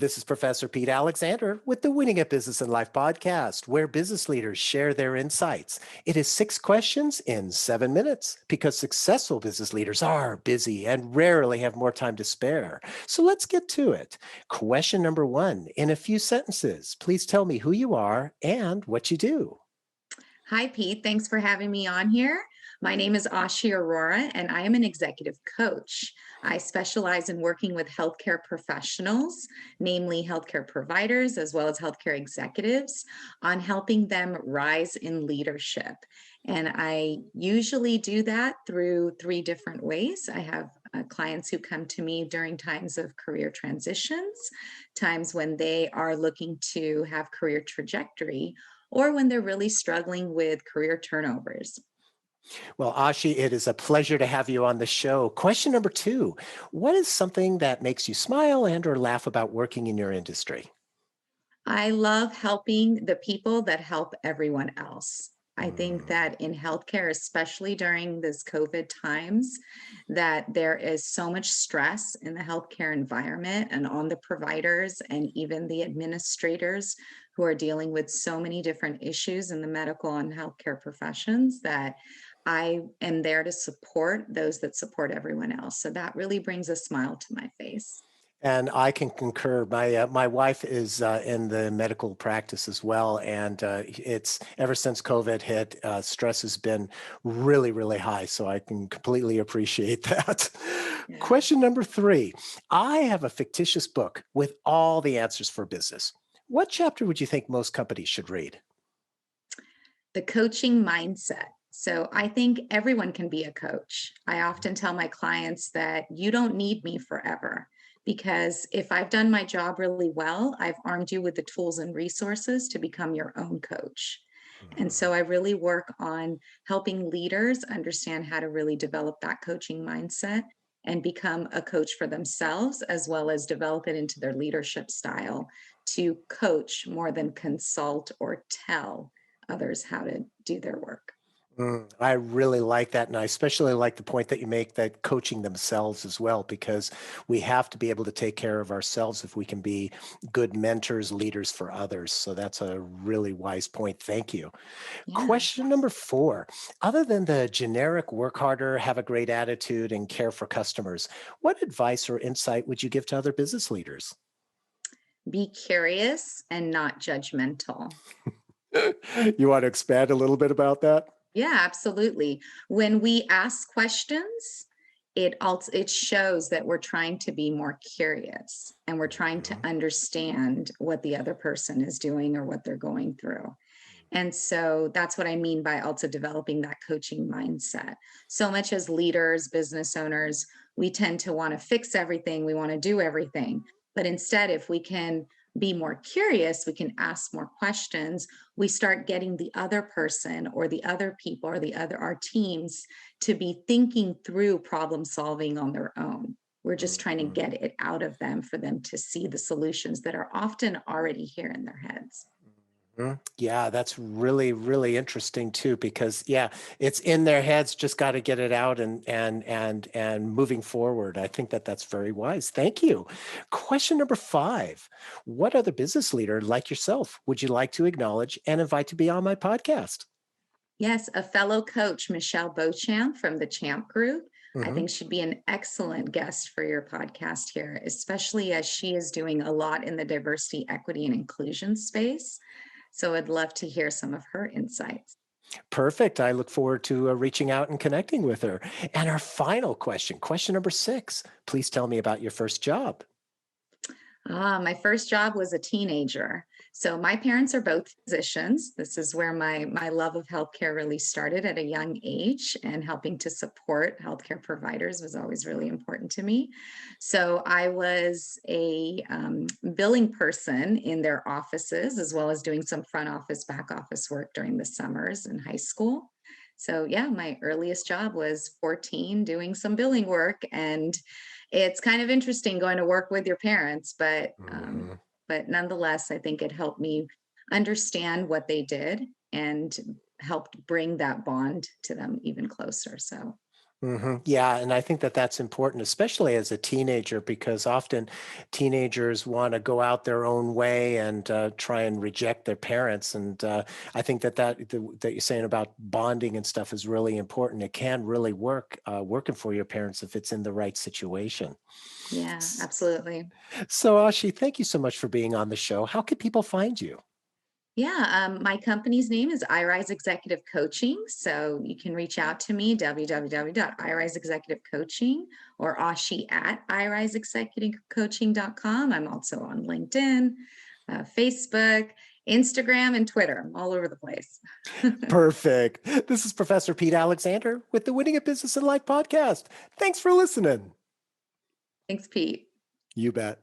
This is Professor Pete Alexander with the Winning at Business and Life podcast, where business leaders share their insights. It is 6 questions in 7 minutes because successful business leaders are busy and rarely have more time to spare. So let's get to it. Question number one, in a few sentences, please tell me who you are and what you do. Hi, Pete. Thanks for having me on here. My name is Aashi Arora, and I am an executive coach. I specialize in working with healthcare professionals, namely healthcare providers, as well as healthcare executives, on helping them rise in leadership. And I usually do that through three different ways. I have clients who come to me during times of career transitions, times when they are looking to have career trajectory, or when they're really struggling with career turnovers. Well, Ashi, it is a pleasure to have you on the show. Question number two, what is something that makes you smile and or laugh about working in your industry? I love helping the people that help everyone else. I think Mm, that in healthcare, especially during this COVID times, that there is so much stress in the healthcare environment and on the providers and even the administrators who are dealing with so many different issues in the medical and healthcare professions that I am there to support those that support everyone else. So that really brings a smile to my face. And I can concur. My wife is in the medical practice as well, and it's ever since COVID hit, stress has been really, really high. So I can completely appreciate that. Yeah. Question number three: I have a fictitious book with all the answers for business. What chapter would you think most companies should read? The coaching mindset. So I think everyone can be a coach. I often tell my clients that you don't need me forever because if I've done my job really well, I've armed you with the tools and resources to become your own coach. And Mhm. so I really work on helping leaders understand how to really develop that coaching mindset and become a coach for themselves, as well as develop it into their leadership style to coach more than consult or tell others how to do their work. I really like that. And I especially like the point that you make that coaching themselves as well, because we have to be able to take care of ourselves if we can be good mentors, leaders for others. So that's a really wise point. Thank you. Yeah. Question number four, other than the generic work harder, have a great attitude, and care for customers, what advice or insight would you give to other business leaders? Be curious and not judgmental. You want to expand a little bit about that? Yeah, absolutely. When we ask questions, it shows that we're trying to be more curious and we're trying to Mhm. understand what the other person is doing or what they're going through. And so that's what I mean by also developing that coaching mindset. So much as leaders, business owners, we tend to want to fix everything, we want to do everything. But instead, if we can be more curious, we can ask more questions, we start getting the other person or the other people or our teams to be thinking through problem solving on their own. We're just trying to Mhm. get it out of them for them to see the solutions that are often already here in their heads. Mhm. Yeah, that's really, really interesting too, because yeah, it's in their heads, just got to get it out and moving forward. I think that that's very wise. Thank you. Question number five. What other business leader like yourself would you like to acknowledge and invite to be on my podcast? Yes, a fellow coach, Michelle Beauchamp from the Champ Group. I Mhm. think she'd be an excellent guest for your podcast here, especially as she is doing a lot in the diversity, equity, and inclusion space. So I'd love to hear some of her insights. Perfect. I look forward to reaching out and connecting with her. And our final question, question number six. Please tell me about your first job. My first job was a teenager. So my parents are both physicians. This is where my love of healthcare really started at a young age, and helping to support healthcare providers was always really important to me. So I was a billing person in their offices, as well as doing some front office, back office work during the summers in high school. So yeah, my earliest job was 14 doing some billing work, and it's kind of interesting going to work with your parents, Mhm. but nonetheless, I think it helped me understand what they did and helped bring that bond to them even closer. So Yeah, and I think that that's important, especially as a teenager, because often teenagers want to go out their own way and try and reject their parents. And I think that you're saying about bonding and stuff is really important. It can really work working for your parents if it's in the right situation. Yeah, S- absolutely. So, Ashi, thank you so much for being on the show. How can people find you? Yeah, my company's name is iRise Executive Coaching. So you can reach out to me, www.iriseexecutivecoaching or Ashi at iriseexecutivecoaching.com. I'm also on LinkedIn, Facebook, Instagram, and Twitter. I'm all over the place. Perfect. This is Professor Pete Alexander with the Winning at Business and Life podcast. Thanks for listening. Thanks, Pete. You bet.